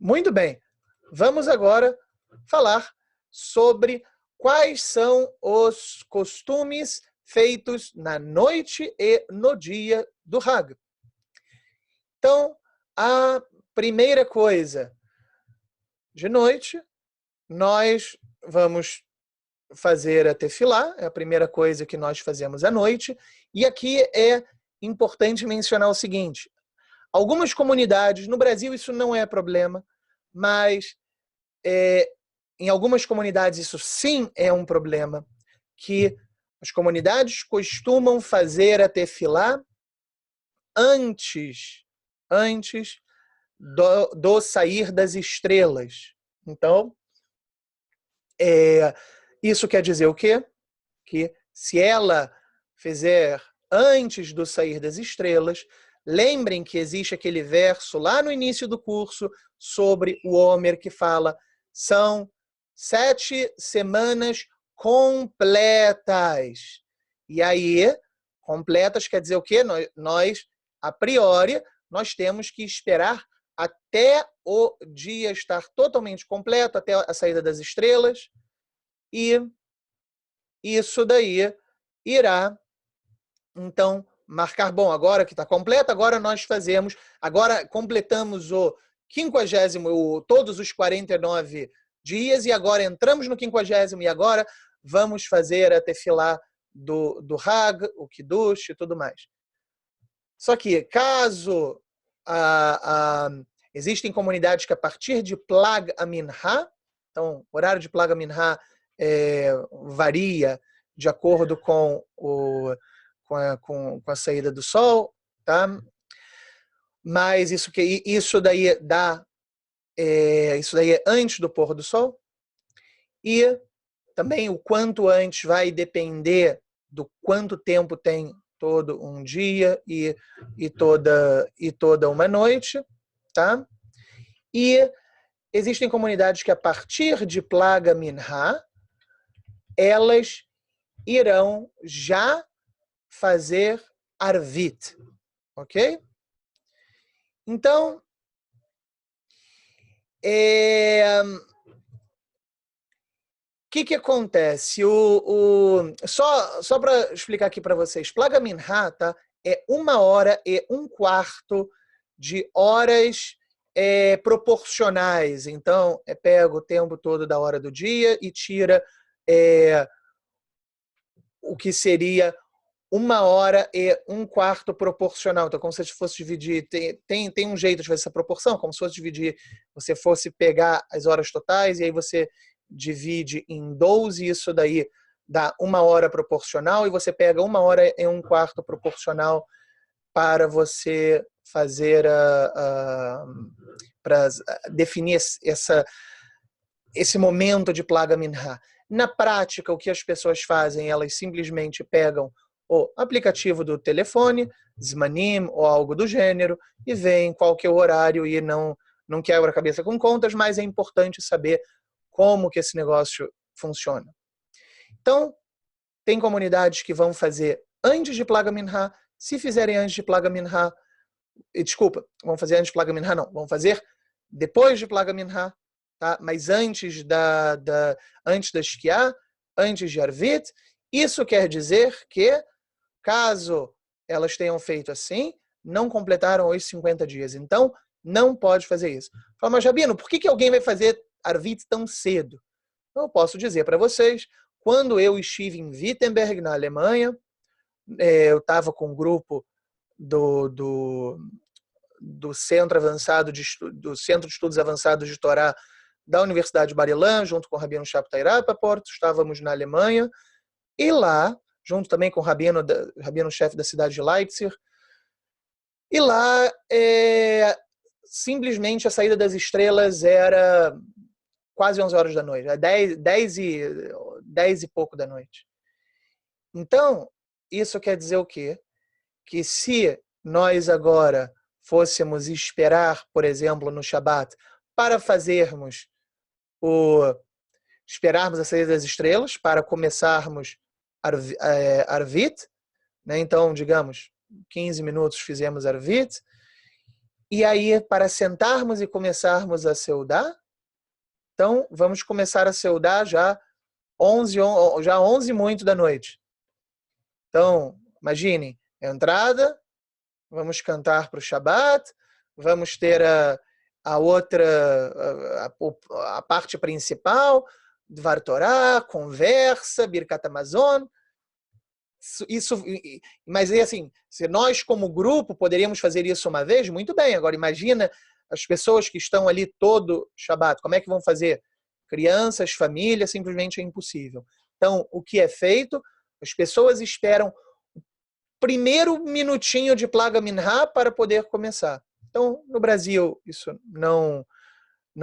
Muito bem. Vamos agora falar sobre quais são os costumes feitos na noite e no dia do Hag. Então, a primeira coisa, de noite, nós vamos fazer a tefilá, é a primeira coisa que nós fazemos à noite. E aqui é importante mencionar o seguinte: algumas comunidades, no Brasil isso não é problema, mas em algumas comunidades isso sim é um problema, que as comunidades costumam fazer a tefilá antes do sair das estrelas. Então, isso quer dizer o quê? Que se ela fizer antes do sair das estrelas, lembrem que existe aquele verso lá no início do curso sobre o Homer que fala: são 7 semanas completas. E aí, completas quer dizer o quê? Nós, a priori, nós temos que esperar até o dia estar totalmente completo, até a saída das estrelas, e isso daí irá, então, marcar, bom, agora que está completo, agora nós fazemos, agora completamos o 50º, todos os 49 dias, e agora entramos no 50º, e agora vamos fazer a tefilá do Hag, o Kiddush e tudo mais. Só que, caso existem comunidades que a partir de Plag Aminha, então, o horário de Plag Aminha varia de acordo com a saída do sol, tá? Mas isso daí é antes do pôr do sol, e também o quanto antes vai depender do quanto tempo tem todo um dia e toda uma noite, tá? E existem comunidades que a partir de Plag Minha, elas irão já fazer Arvit, ok? Então, o que acontece? Só para explicar aqui para vocês, Plag Minha, tá? É 1h15 de horas proporcionais. Então, pega o tempo todo da hora do dia e tira o que seria 1h15 proporcional. Então, como se você fosse dividir, tem um jeito de fazer essa proporção, como se fosse dividir, você fosse pegar as horas totais e aí você divide em 12, isso daí dá 1 hora proporcional, e você pega 1h15 proporcional para você fazer para definir esse momento de Plag Minha. Na prática, o que as pessoas fazem, elas simplesmente pegam o aplicativo do telefone, Zmanim ou algo do gênero, e veem qual que é o horário, e não quebra a cabeça com contas, mas é importante saber como que esse negócio funciona. Então, tem comunidades que vão fazer antes de Plag Minha. Se fizerem antes de Plag Minha, desculpa, vão fazer antes de Plag Minha não, vão fazer depois de Plag Minha, tá? Mas antes da Shkiá, antes de Arvit. Isso quer dizer que, caso elas tenham feito assim, não completaram os 50 dias. Então, não pode fazer isso. Fala, mas Rabino, por que alguém vai fazer Arvit tão cedo? Eu posso dizer para vocês, quando eu estive em Wittenberg, na Alemanha, eu estava com um grupo do Centro de Estudos Avançados de Torá da Universidade de Bar-Ilan, junto com o Rabino Shabtai Rapaport, estávamos na Alemanha, e lá, junto também com o rabino-chefe da cidade de Leipzig, e lá simplesmente a saída das estrelas era quase 11 horas da noite, 10 e pouco da noite. Então, isso quer dizer o quê? Que se nós agora fôssemos esperar, por exemplo, no Shabat, para fazermos esperarmos a saída das estrelas, para começarmos Arvit, né? Então, digamos, 15 minutos fizemos Arvit, E aí, para sentarmos e começarmos a seudar, então vamos começar a seudar já 11 muito da noite. Então, imaginem, entrada, vamos cantar para o Shabat, vamos ter a outra, a parte principal, Dvar Torá, conversa, Birkat Hamazon. Mas é assim, se nós como grupo poderíamos fazer isso uma vez, muito bem. Agora imagina as pessoas que estão ali todo Shabat, como é que vão fazer? Crianças, família, simplesmente é impossível. Então, o que é feito? As pessoas esperam o primeiro minutinho de Plaga Minha para poder começar. Então, no Brasil, isso não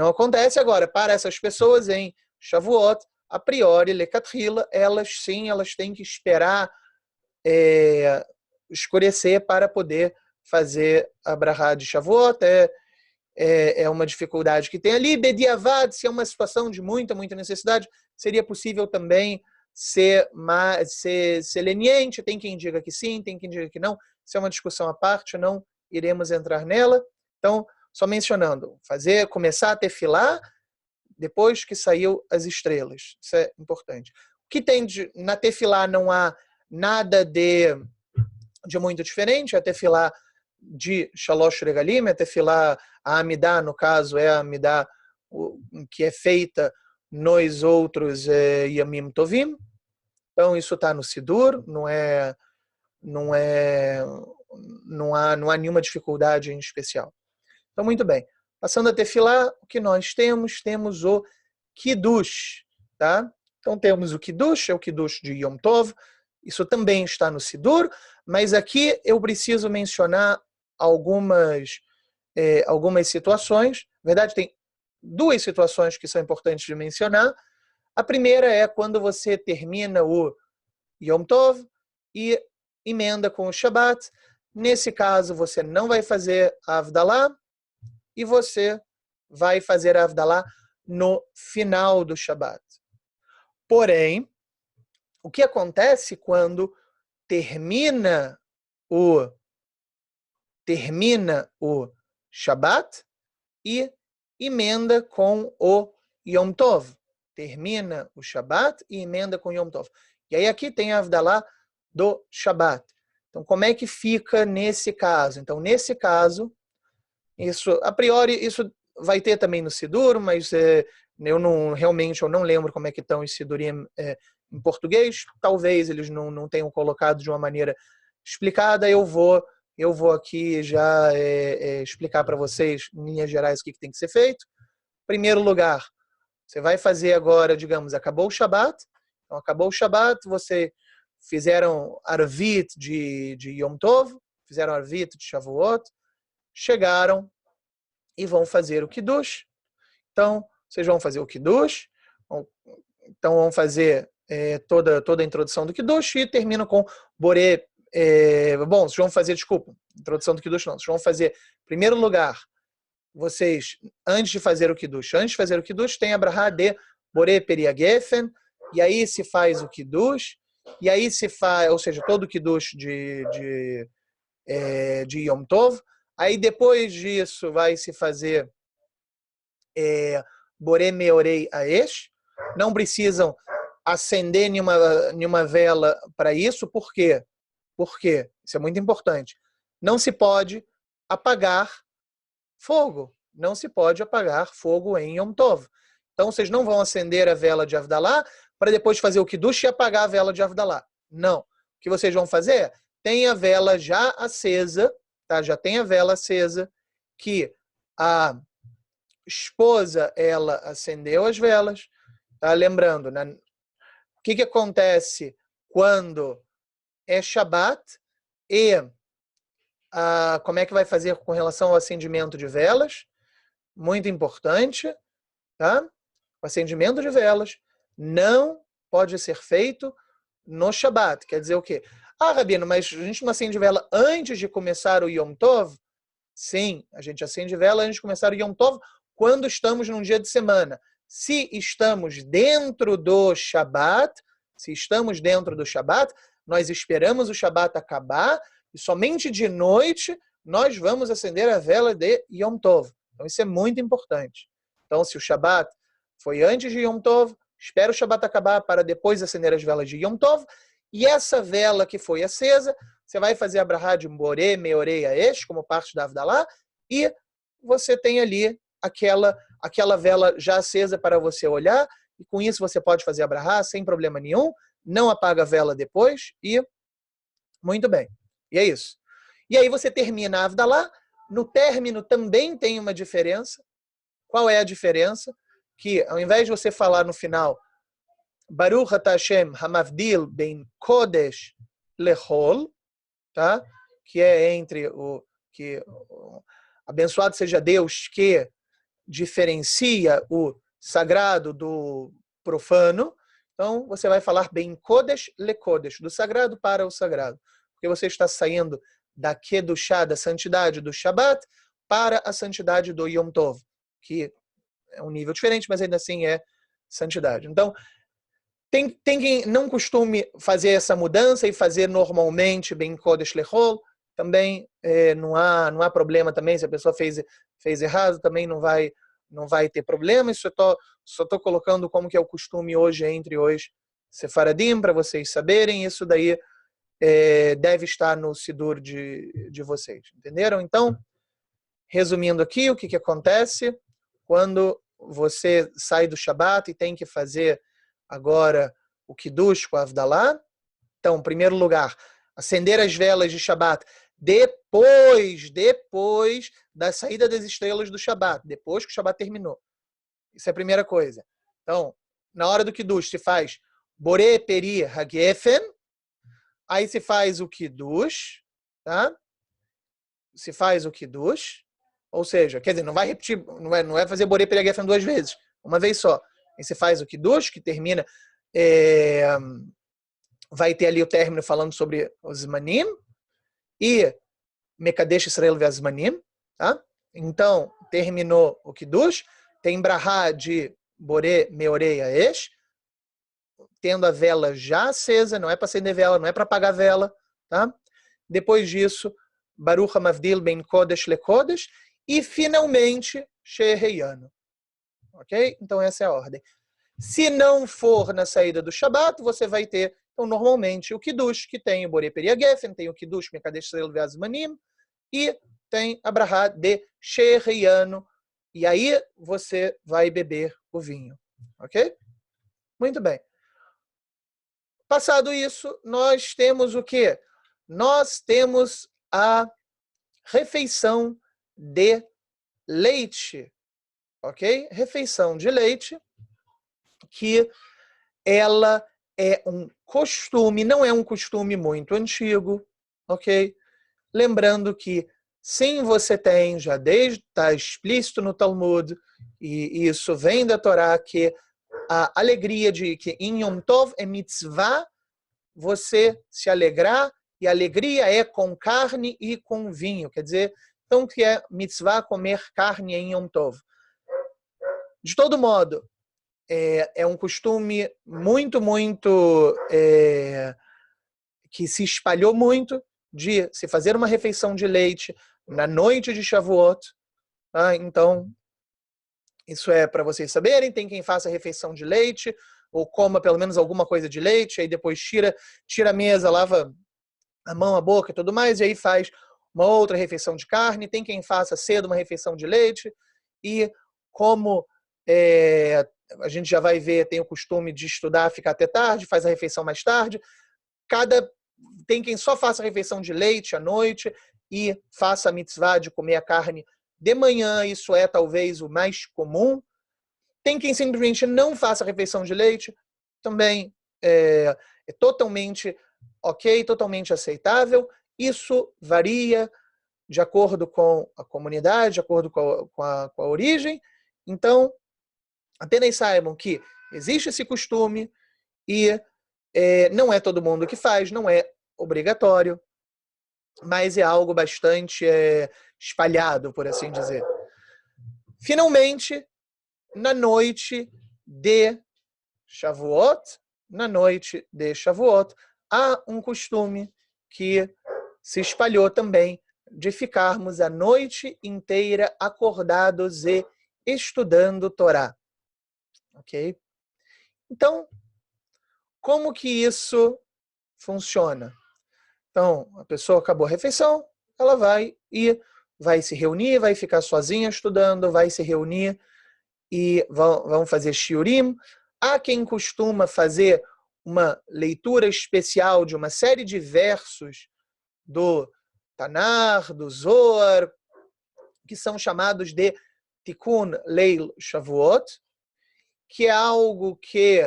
acontece. Agora, para essas pessoas em Shavuot, a priori, Lecatrila, elas sim, elas têm que esperar escurecer para poder fazer a brahá de Shavuot. É uma dificuldade que tem ali. Bediavad, se é uma situação de muita necessidade, seria possível também ser leniente. Tem quem diga que sim, tem quem diga que não. Isso é uma discussão à parte, não iremos entrar nela. Então, só mencionando, começar a tefilá depois que saiu as estrelas. Isso é importante. O que tem na tefilá não há nada de muito diferente. A tefilá de Shalosh Regalim, a tefilá, a Amidá, no caso, é a Amidá que é feita nos outros Yamim Tovim. Então, isso está no Sidur, não há nenhuma dificuldade em especial. Então, muito bem. Passando a tefilá, o que nós temos? Temos o Kiddush, tá? Então, temos o Kiddush, é o Kiddush de Yom Tov. Isso também está no Sidur, mas aqui eu preciso mencionar algumas situações. Na verdade, tem duas situações que são importantes de mencionar. A primeira é quando você termina o Yom Tov e emenda com o Shabat. Nesse caso, você não vai fazer a Havdalah e você vai fazer a Havdalah no final do Shabat. Porém, o que acontece quando termina o Shabat e emenda com o Yom Tov? Termina o Shabat e emenda com o Yom Tov. E aí aqui tem a Havdalah do Shabat. Então, como é que fica nesse caso? Então, nesse caso, isso, a priori, isso vai ter também no Sidur, mas eu não lembro como é que estão os Sidurim em português. Talvez eles não tenham colocado de uma maneira explicada. Eu vou aqui já explicar para vocês, em linhas gerais, o que tem que ser feito. Em primeiro lugar, você vai fazer agora, digamos, acabou o Shabat. Então, acabou o Shabat, você fizeram Arvit de Yom Tov, fizeram Arvit de Shavuot, chegaram e vão fazer o Kiddush. Então, vocês vão fazer o Kiddush, então vão fazer toda a introdução do Kiddush e terminam com Boré. Vocês vão fazer, introdução do Kiddush não, vocês vão fazer, em primeiro lugar, antes de fazer o Kiddush, tem a brahá de Boré Periagefen, e aí se faz o Kiddush, e aí se faz, ou seja, todo o Kiddush de Yom Tov. Aí depois disso vai se fazer Boré Meorei Aesh. Não precisam acender nenhuma vela para isso. Por quê? Porque, isso é muito importante, não se pode apagar fogo. Não se pode apagar fogo em Yom Tov. Então, vocês não vão acender a vela de Havdalah para depois fazer o Kiddush e apagar a vela de Havdalah. Não. O que vocês vão fazer? Tem a vela já acesa, tá? Já tem a vela acesa, que a esposa, ela acendeu as velas. Tá? Lembrando, né? O que acontece quando é Shabat e como é que vai fazer com relação ao acendimento de velas? Muito importante, tá? O acendimento de velas não pode ser feito no Shabat. Quer dizer o quê? Rabino, mas a gente não acende vela antes de começar o Yom Tov? Sim, a gente acende vela antes de começar o Yom Tov quando estamos num dia de semana. Se estamos dentro do Shabat, nós esperamos o Shabat acabar e somente de noite nós vamos acender a vela de Yom Tov. Então isso é muito importante. Então se o Shabat foi antes de Yom Tov, espera o Shabat acabar para depois acender as velas de Yom Tov. E essa vela que foi acesa, você vai fazer a brahá de Boré, Meorei, Aesh, como parte da Avdalá, e você tem ali aquela vela já acesa para você olhar, e com isso você pode fazer a brahá sem problema nenhum, não apaga a vela depois, e muito bem. E é isso. E aí você termina a Avdalá, no término também tem uma diferença. Qual é a diferença? Que ao invés de você falar no final Baruch Atah Hashem Hamavdil Ben Kodesh Lechol, tá? Que é entre abençoado seja Deus que diferencia o sagrado do profano. Então você vai falar Ben Kodesh Lekodesh, do sagrado para o sagrado, porque você está saindo da Kedushá, da santidade do Shabat, para a santidade do Yom Tov, que é um nível diferente, mas ainda assim é santidade. Então, tem quem não costume fazer essa mudança e fazer normalmente bem Kodesh Lechol, também não há problema também, se a pessoa fez errado, também não vai ter problema. Isso só estou colocando como que é o costume hoje entre os Sefaradim, para vocês saberem. Isso daí deve estar no Sidur de vocês, entenderam? Então, resumindo aqui, o que acontece quando você sai do Shabat e tem que fazer agora o Kiddush com a Avdalá. Então, em primeiro lugar, acender as velas de Shabat depois da saída das estrelas do Shabat, depois que o Shabat terminou. Isso é a primeira coisa. Então, na hora do Kiddush, se faz Boré Peri Hagefen, aí se faz o Kiddush, tá? Se faz o Kiddush, ou seja, quer dizer, não vai repetir, não é fazer Boré Peri Hagefen duas vezes, uma vez só. Aí você faz o Kiddush, que termina, vai ter ali o término falando sobre os Zmanim, e Mekadesh Israel Ve'azmanim, tá? Então, terminou o Kiddush, tem brahá de Boré, Meorei, Aesh, tendo a vela já acesa, não é para acender vela, não é para apagar vela, tá? Depois disso, Baruch HaMavdil Ben Kodesh LeKodesh, e finalmente, She'eheyanu. Ok? Então essa é a ordem. Se não for na saída do Shabat, você vai ter, então, normalmente, o Kiddush, que tem o Boré Peri Hagefen, tem o Kiddush Mekadesh Israel Ve'azmanim, e tem a brahá de She'eheyanu, e aí você vai beber o vinho. Ok? Muito bem. Passado isso, nós temos o quê? Nós temos a refeição de leite. Ok? Refeição de leite, que ela é um costume, não é um costume muito antigo, ok? Lembrando que sim, você tem, já desde está explícito no Talmud, e isso vem da Torá, que a alegria de que em Yom Tov é mitzvah você se alegrar, e a alegria é com carne e com vinho, quer dizer, então que é mitzvah comer carne em Yom Tov. De todo modo, é um costume muito que se espalhou muito de se fazer uma refeição de leite na noite de Shavuot. Tá? Então, isso é para vocês saberem. Tem quem faça refeição de leite, ou coma pelo menos alguma coisa de leite, aí depois tira a mesa, lava a mão, a boca e tudo mais, e aí faz uma outra refeição de carne. Tem quem faça cedo uma refeição de leite, e como a gente já vai ver, tem o costume de estudar, ficar até tarde, faz a refeição mais tarde. Tem quem só faça a refeição de leite à noite e faça a mitzvah de comer a carne de manhã, isso é talvez o mais comum. Tem quem simplesmente não faça a refeição de leite, também é totalmente ok, totalmente aceitável. Isso varia de acordo com a comunidade, de acordo com a origem. Então, apenas saibam que existe esse costume e não é todo mundo que faz, não é obrigatório, mas é algo bastante espalhado, por assim dizer. Finalmente, na noite de Shavuot, há um costume que se espalhou também de ficarmos a noite inteira acordados e estudando Torá. Ok? Então, como que isso funciona? Então, a pessoa acabou a refeição, ela vai se reunir, vai ficar sozinha estudando, vai se reunir e vão fazer shiurim. Há quem costuma fazer uma leitura especial de uma série de versos do Tanar, do Zohar, que são chamados de Tikkun Leil Shavuot, que é algo que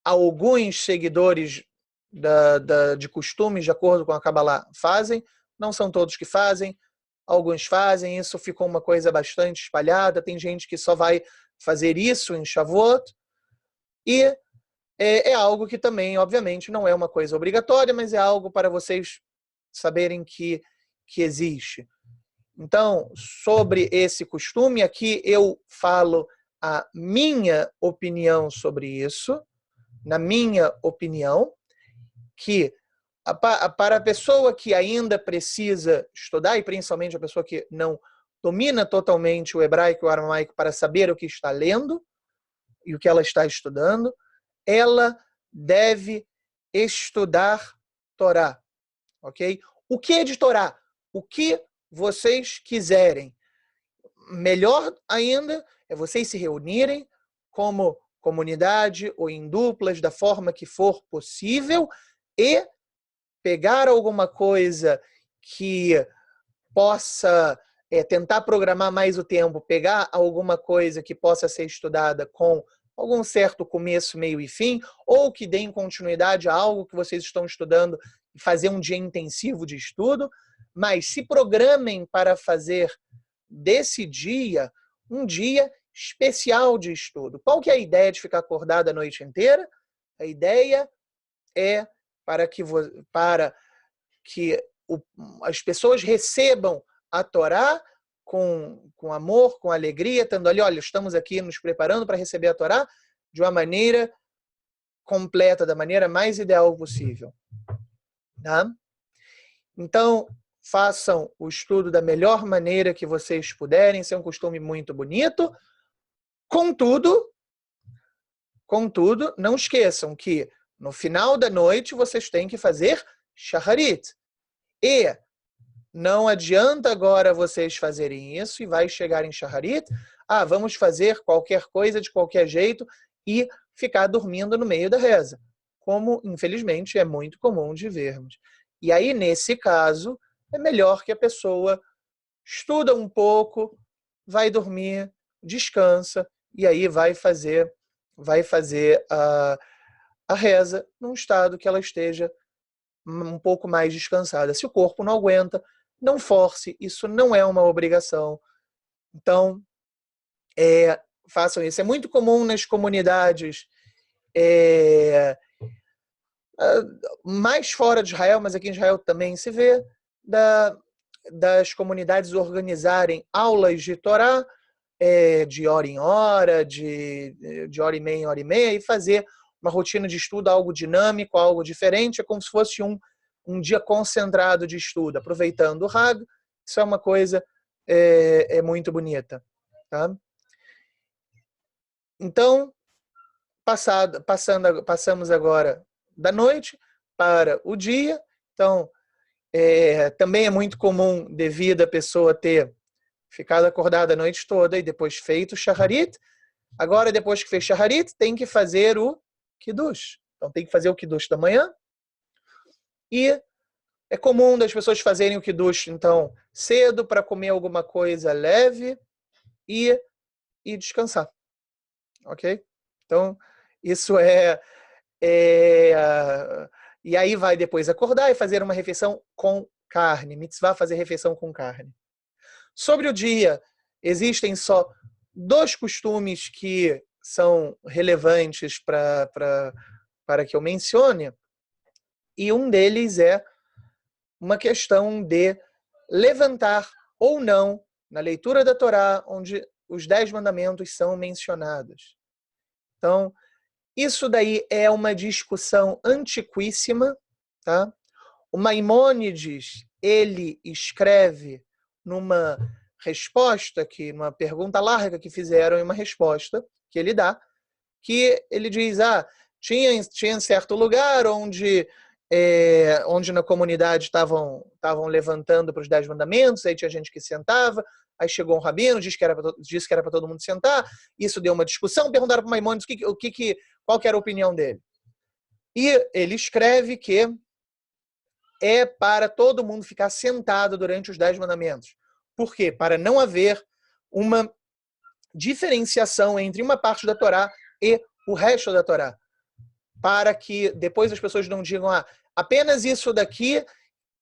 alguns seguidores de costumes, de acordo com a Kabbalah, fazem. Não são todos que fazem, alguns fazem. Isso ficou uma coisa bastante espalhada. Tem gente que só vai fazer isso em Shavuot. E é algo que também, obviamente, não é uma coisa obrigatória, mas é algo para vocês saberem que existe. Então, sobre esse costume, aqui eu falo a minha opinião sobre isso. Na minha opinião, que para a pessoa que ainda precisa estudar, e principalmente a pessoa que não domina totalmente o hebraico e o aramaico para saber o que está lendo e o que ela está estudando, ela deve estudar Torá. Ok? O que é de Torá? O que vocês quiserem. Melhor ainda é vocês se reunirem como comunidade ou em duplas, da forma que for possível, e pegar alguma coisa que possa tentar programar mais o tempo, pegar alguma coisa que possa ser estudada com algum certo começo, meio e fim, ou que deem continuidade a algo que vocês estão estudando e fazer um dia intensivo de estudo, mas se programem para fazer desse dia um dia especial de estudo. Qual que é a ideia de ficar acordado a noite inteira? A ideia é para que as pessoas recebam a Torá com amor, com alegria, estando ali, olha, estamos aqui nos preparando para receber a Torá de uma maneira completa, da maneira mais ideal possível. Tá? Então, façam o estudo da melhor maneira que vocês puderem, isso é um costume muito bonito. Contudo, não esqueçam que no final da noite vocês têm que fazer shacharit. E não adianta agora vocês fazerem isso e vai chegar em shacharit, vamos fazer qualquer coisa de qualquer jeito e ficar dormindo no meio da reza, como infelizmente é muito comum de vermos. E aí, nesse caso, é melhor que a pessoa estuda um pouco, vai dormir, descansa, e aí vai fazer a reza num estado que ela esteja um pouco mais descansada. Se o corpo não aguenta, não force, isso não é uma obrigação. Então, façam isso. É muito comum nas comunidades mais fora de Israel, mas aqui em Israel também se vê, das comunidades organizarem aulas de Torá de hora em hora, de hora e meia em hora e meia, e fazer uma rotina de estudo, algo dinâmico, algo diferente. É como se fosse um dia concentrado de estudo, aproveitando o Hag. Isso é uma coisa muito bonita. Tá? Então, passamos agora da noite para o dia. Então, também é muito comum, devido a pessoa ter ficado acordada a noite toda e depois feito o shacharit. Agora, depois que fez shacharit, tem que fazer o kiddush. Então, tem que fazer o kiddush da manhã. E é comum das pessoas fazerem o kiddush, então, cedo, para comer alguma coisa leve e descansar. Ok? Então, isso e aí vai depois acordar e fazer uma refeição com carne. Mitzvah fazer refeição com carne. Sobre o dia, existem só 2 costumes que são relevantes para que eu mencione. E um deles é uma questão de levantar ou não na leitura da Torá, onde os 10 mandamentos são mencionados. Então, isso daí é uma discussão antiquíssima. Tá? O Maimônides, ele escreve numa resposta, numa pergunta larga que fizeram, e uma resposta que ele dá, que ele diz, tinha certo lugar onde na comunidade estavam levantando para os 10 mandamentos, aí tinha gente que sentava, aí chegou um rabino, disse que era para todo mundo sentar, isso deu uma discussão, perguntaram para o Maimônides qual que era a opinião dele. E ele escreve que é para todo mundo ficar sentado durante os 10 mandamentos. Por quê? Para não haver uma diferenciação entre uma parte da Torá e o resto da Torá. Para que depois as pessoas não digam, apenas isso daqui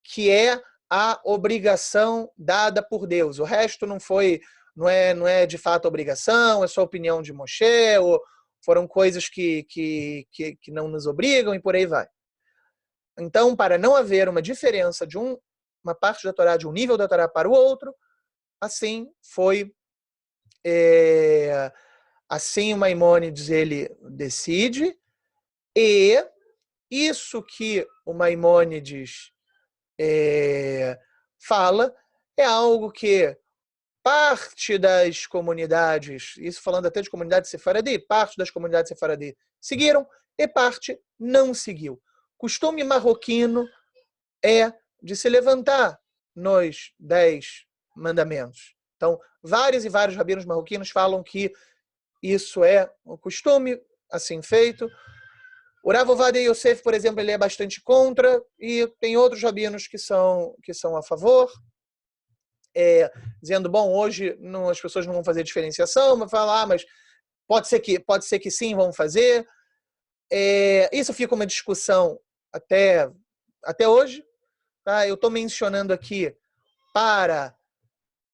que é a obrigação dada por Deus. O resto não é de fato obrigação, é só opinião de Moshe, ou foram coisas que não nos obrigam e por aí vai. Então, para não haver uma diferença de uma parte da Torá, de um nível da Torá para o outro, assim assim o Maimônides ele decide, e isso que o Maimônides fala é algo que parte das comunidades, isso falando até de comunidade sefaradi, parte das comunidades sefaradi seguiram e parte não seguiu. Costume marroquino é de se levantar nos 10 mandamentos. Então, vários e vários rabinos marroquinos falam que isso é um costume assim feito. O Rav Ovadia Yosef, por exemplo, ele é bastante contra, e tem outros rabinos que são a favor, dizendo, bom, hoje as pessoas não vão fazer diferenciação, mas falar, mas pode ser que sim, vão fazer. Isso fica uma discussão até hoje. Tá? Eu estou mencionando aqui para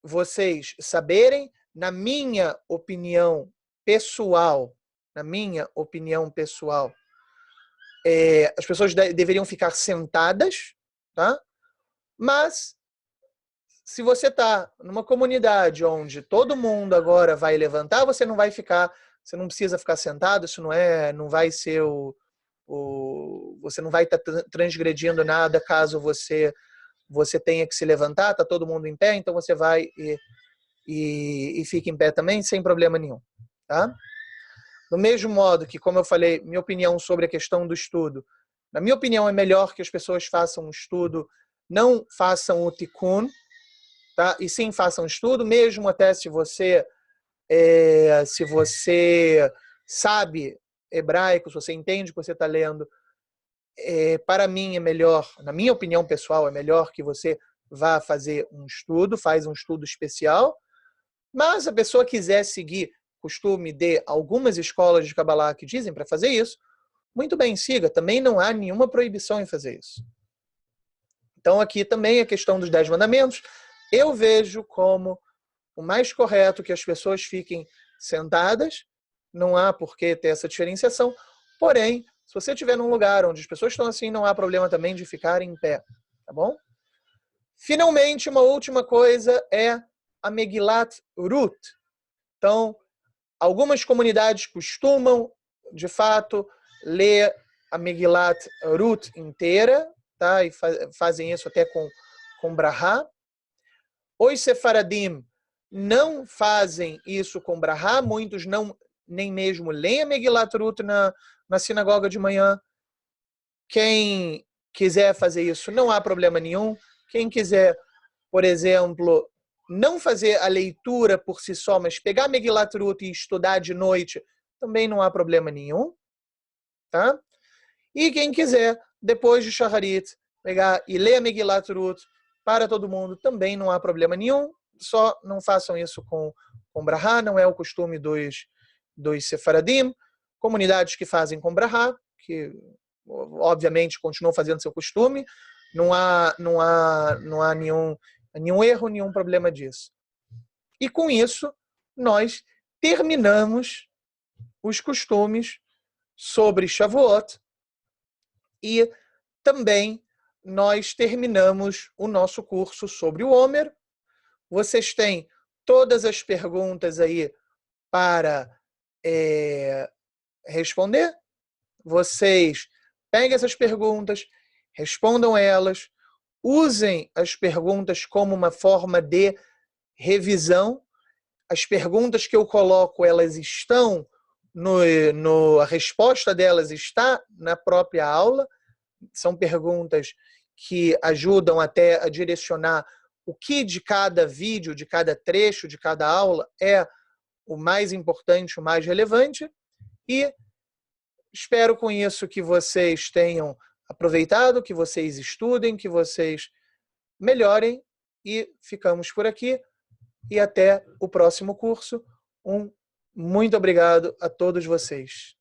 vocês saberem, na minha opinião pessoal, as pessoas deveriam ficar sentadas, tá? Mas se você está numa comunidade onde todo mundo agora vai levantar, você não precisa ficar sentado, isso não vai ser você não vai estar transgredindo nada caso você tenha que se levantar, está todo mundo em pé, então você vai e fica em pé também, sem problema nenhum. Tá? Do mesmo modo que, como eu falei, minha opinião sobre a questão do estudo, na minha opinião é melhor que as pessoas façam um estudo, não façam o tikkun, tá? E sim façam estudo, mesmo até se você sabe hebraico, se você entende o que você está lendo, para mim é melhor, na minha opinião pessoal, é melhor que você vá fazer um estudo, faz um estudo especial. Mas se a pessoa quiser seguir o costume de algumas escolas de Kabbalah que dizem para fazer isso, muito bem, siga. Também não há nenhuma proibição em fazer isso. Então aqui também a questão dos 10 mandamentos, eu vejo como o mais correto que as pessoas fiquem sentadas, não há por que ter essa diferenciação, porém, se você estiver num lugar onde as pessoas estão assim, não há problema também de ficar em pé, tá bom? Finalmente, uma última coisa é a Megilat Ruth. Então, algumas comunidades costumam, de fato, ler a Megilat Ruth inteira, tá? E fazem isso até com Brahá. Os Sefaradim não fazem isso com Brahá, muitos nem mesmo leem a Megilat Ruth na sinagoga de manhã. Quem quiser fazer isso, não há problema nenhum. Quem quiser, por exemplo, não fazer a leitura por si só, mas pegar a Megilat Ruth e estudar de noite, também não há problema nenhum. Tá? E quem quiser, depois de Shacharit, pegar e ler a Megilat Ruth para todo mundo, também não há problema nenhum. Só não façam isso com Brahá, não é o costume dos Sefaradim. Comunidades que fazem com Brahá, que obviamente continuam fazendo seu costume, não há nenhum erro, nenhum problema disso. E com isso, nós terminamos os costumes sobre Shavuot e também nós terminamos o nosso curso sobre o Homer. Vocês têm todas as perguntas aí para responder. Vocês peguem essas perguntas, respondam elas. Usem as perguntas como uma forma de revisão. As perguntas que eu coloco, elas estão a resposta delas está na própria aula. São perguntas que ajudam até a direcionar o que de cada vídeo, de cada trecho, de cada aula é o mais importante, o mais relevante. E espero com isso que vocês tenham aproveitado, que vocês estudem, que vocês melhorem. E ficamos por aqui. E até o próximo curso. Muito obrigado a todos vocês.